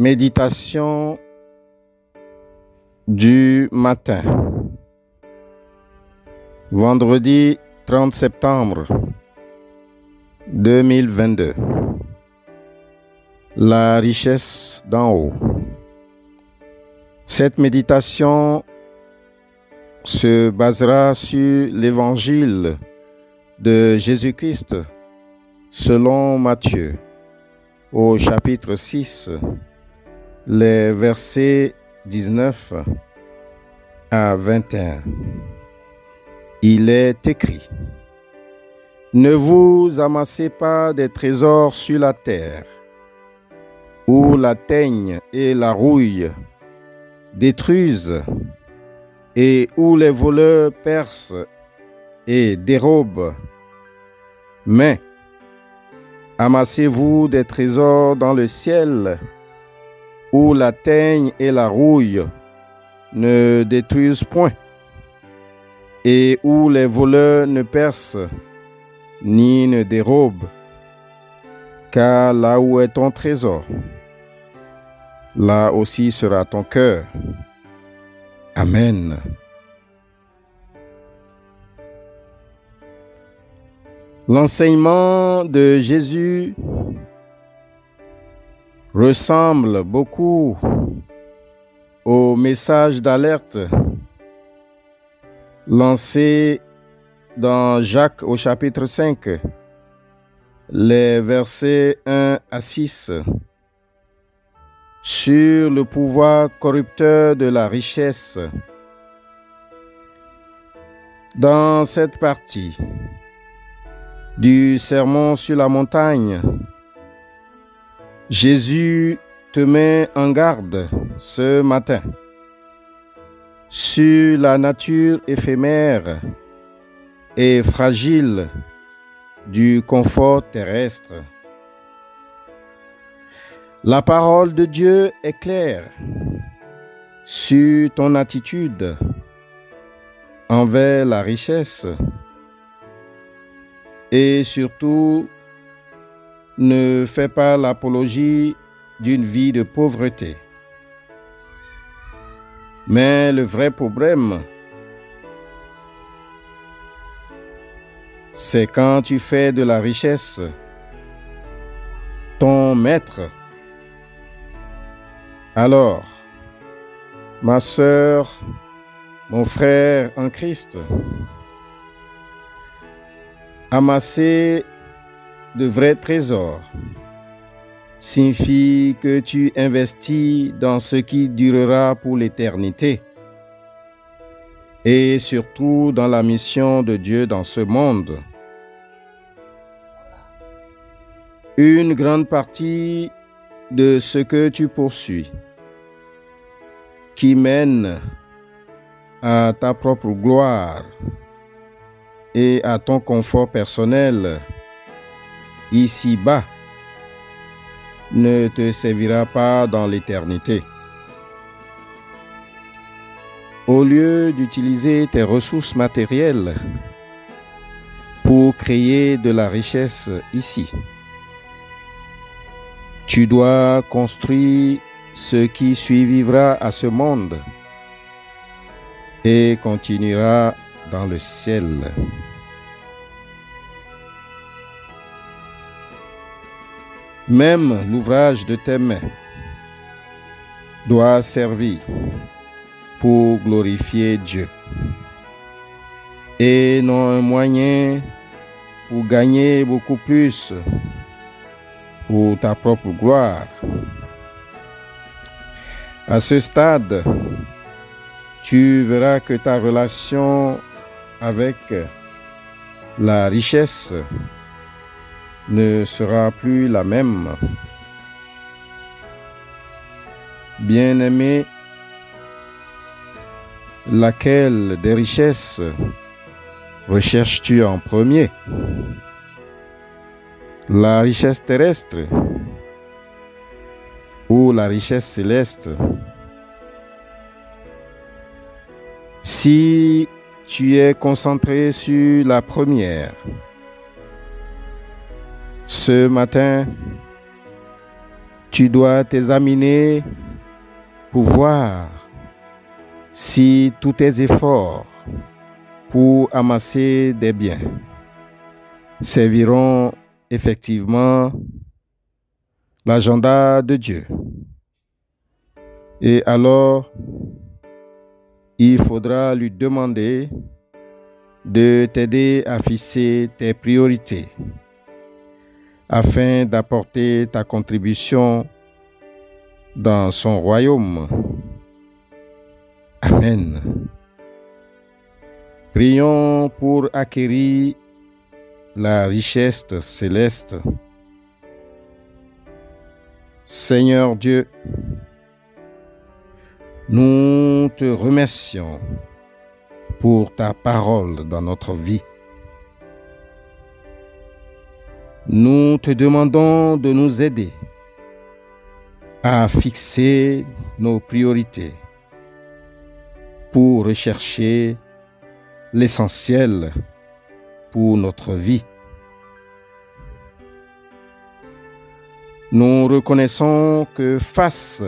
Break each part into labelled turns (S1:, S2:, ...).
S1: Méditation du matin. Vendredi 30 septembre 2022. La richesse d'en haut. Cette méditation se basera sur l'évangile de Jésus-Christ selon Matthieu au chapitre 6, les versets 19 à 21. Il est écrit: Ne vous amassez pas des trésors sur la terre, où la teigne et la rouille détruisent, et où les voleurs percent et dérobent. Mais amassez-vous des trésors dans le ciel, où la teigne et la rouille ne détruisent point, et où les voleurs ne percent ni ne dérobent. Car là où est ton trésor, là aussi sera ton cœur. Amen. L'enseignement de Jésus ressemble beaucoup au message d'alerte lancé dans Jacques au chapitre 5, les versets 1 à 6, sur le pouvoir corrupteur de la richesse. Dans cette partie du Sermon sur la montagne, Jésus te met en garde ce matin sur la nature éphémère et fragile du confort terrestre. La parole de Dieu est claire sur ton attitude envers la richesse et surtout ne fais pas l'apologie d'une vie de pauvreté. Mais le vrai problème, c'est quand tu fais de la richesse ton maître. Alors, ma sœur, mon frère en Christ, amasser de vrais trésors signifie que tu investis dans ce qui durera pour l'éternité et surtout dans la mission de Dieu dans ce monde. Une grande partie de ce que tu poursuis, qui mène à ta propre gloire et à ton confort personnel ici-bas, ne te servira pas dans l'éternité. Au lieu d'utiliser tes ressources matérielles pour créer de la richesse ici, tu dois construire ce qui survivra à ce monde et continuera dans le ciel. Même l'ouvrage de tes mains doit servir pour glorifier Dieu et non un moyen pour gagner beaucoup plus pour ta propre gloire. À ce stade, tu verras que ta relation avec la richesse ne sera plus la même. Bien-aimé, laquelle des richesses recherches-tu en premier? La richesse terrestre ou la richesse céleste? Si tu es concentré sur la première, ce matin, Tu dois t'examiner pour voir si tous tes efforts pour amasser des biens serviront effectivement l'agenda de Dieu. Et alors, il faudra lui demander de t'aider à fixer tes priorités afin d'apporter ta contribution dans son royaume. Amen. Prions pour acquérir la richesse céleste. Seigneur Dieu, nous te remercions pour ta parole dans notre vie. Nous te demandons de nous aider à fixer nos priorités pour rechercher l'essentiel pour notre vie. Nous reconnaissons que face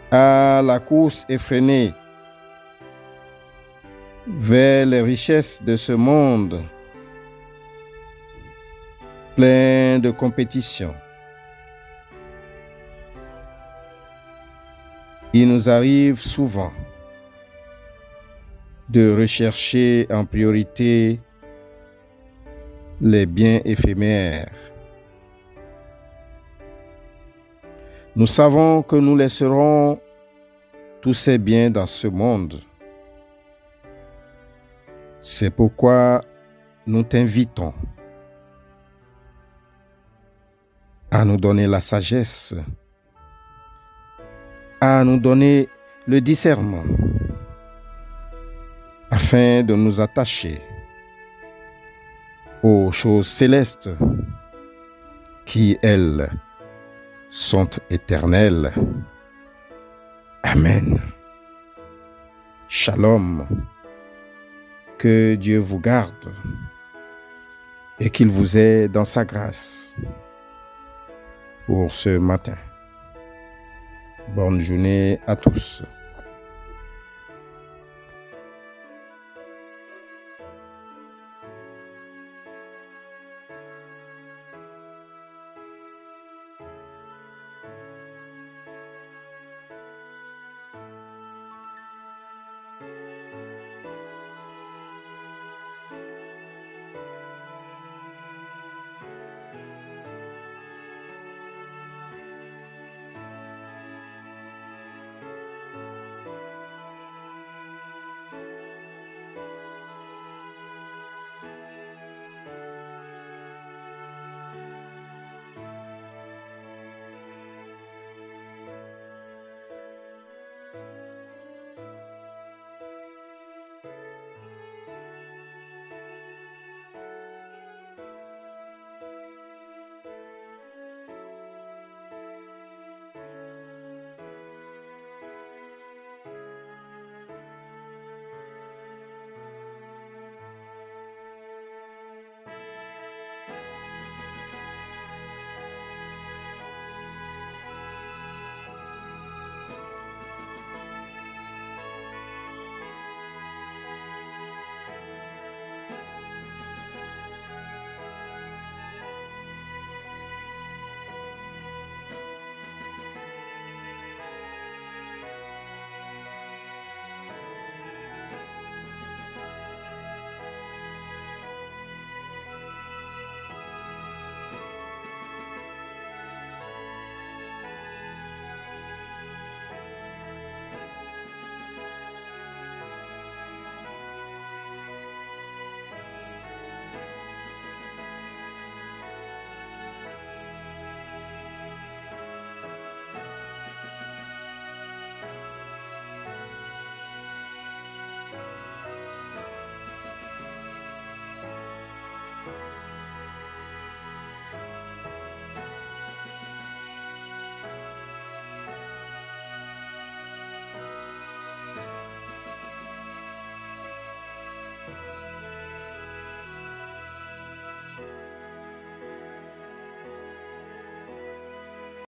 S1: à la course effrénée vers les richesses de ce monde plein de compétition, il nous arrive souvent de rechercher en priorité les biens éphémères. Nous savons que nous laisserons tous ces biens dans ce monde. C'est pourquoi nous t'invitons à nous donner la sagesse, à nous donner le discernement, afin de nous attacher aux choses célestes qui, elles, sont éternelles. Amen. Shalom. Que Dieu vous garde et qu'il vous aide dans sa grâce pour ce matin. Bonne journée à tous.